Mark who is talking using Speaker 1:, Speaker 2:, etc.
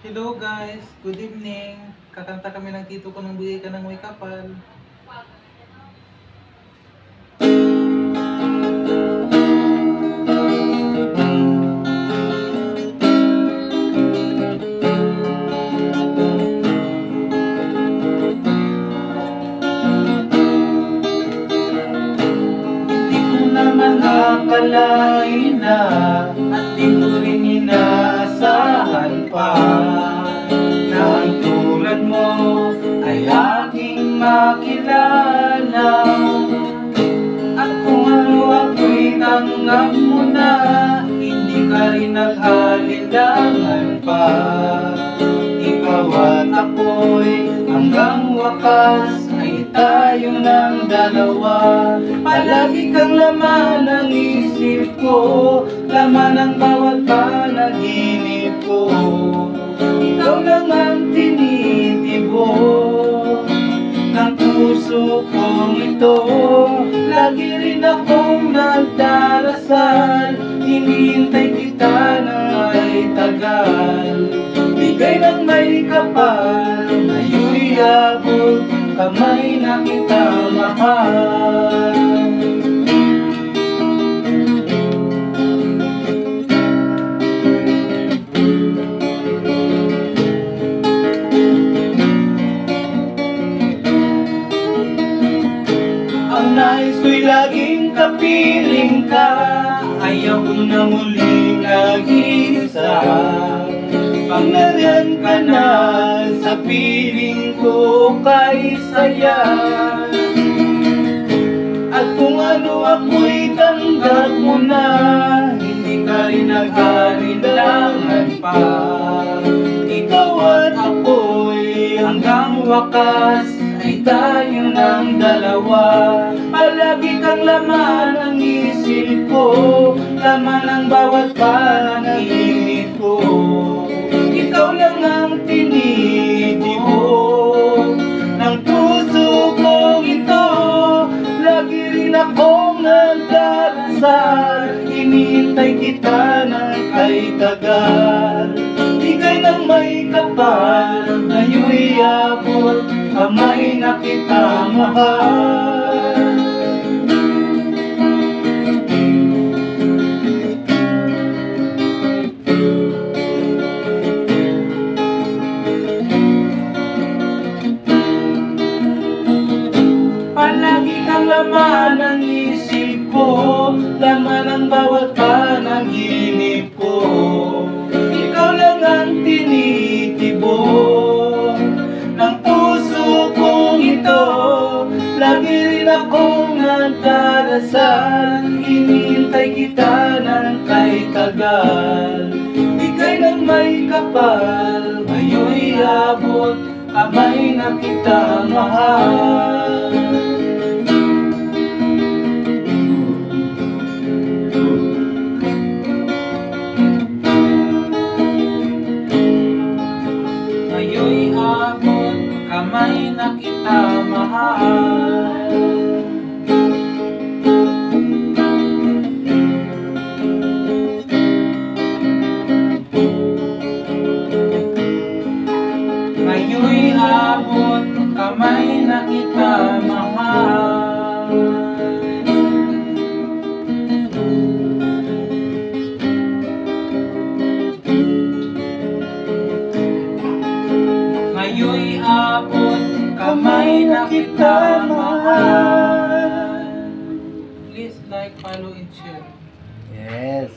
Speaker 1: Hello guys, good evening. Kakanta kami ng tito ko ng Bigay Ka Ng May Kapal. Di ko naman akalain na at di ko rin inaasahan pa na ang tulad mo ay aking makilala. At kung ano ako'y tanggap mo na, hindi ka rin naghalinlangan pa. Ikaw at ako'y hanggang wakas ay tayo ng dalawa. Palagi kang laman ng isip ko, laman ng bawat panaginip ko. Ikaw lang ang tinitibok ng puso kong ito. Lagi rin akong nagdarasal, hinihintay kita ng may tagal. Bigay ng may kapal, ngayon'y abot kamay na kita mahal. Ang nais ko'y laging kapiling ka, ayaw ko na muling nag-iisa. Pag nariyan ka na sa piling ko kay saya. At kung ano ako'y tanggap mo na, hindi ka rin naghalinlangan pa. Ikaw at ako'y hanggang wakas ay tayo ng dalawa. Palagi kang laman ng isip ko, laman ng bawat panaginip ko. Ikaw lang ang tinitibok ng puso kong ito. Lagi rin akong nagdarasal, hinihintay kita ng kay tagal. Bigay ng may kapal, ngayon'y abot kamay na kita mahal. Palagi kang laman ng isip ko, laman ng bawat panaginip ko. Ikaw lang ang tinitibok ng puso kong ito. Lagi rin akong nagdarasal, hinihintay kita ng kay tagal. Bigay ng may kapal, ngayon'y abot kamay na kita mahal. Ngayon'y abot kamay na kita mahal. Ngayon'y abot kamay na kita mahal. Ngayon'y abot kamay na kita mahal. Please like, follow, and share.
Speaker 2: Yes.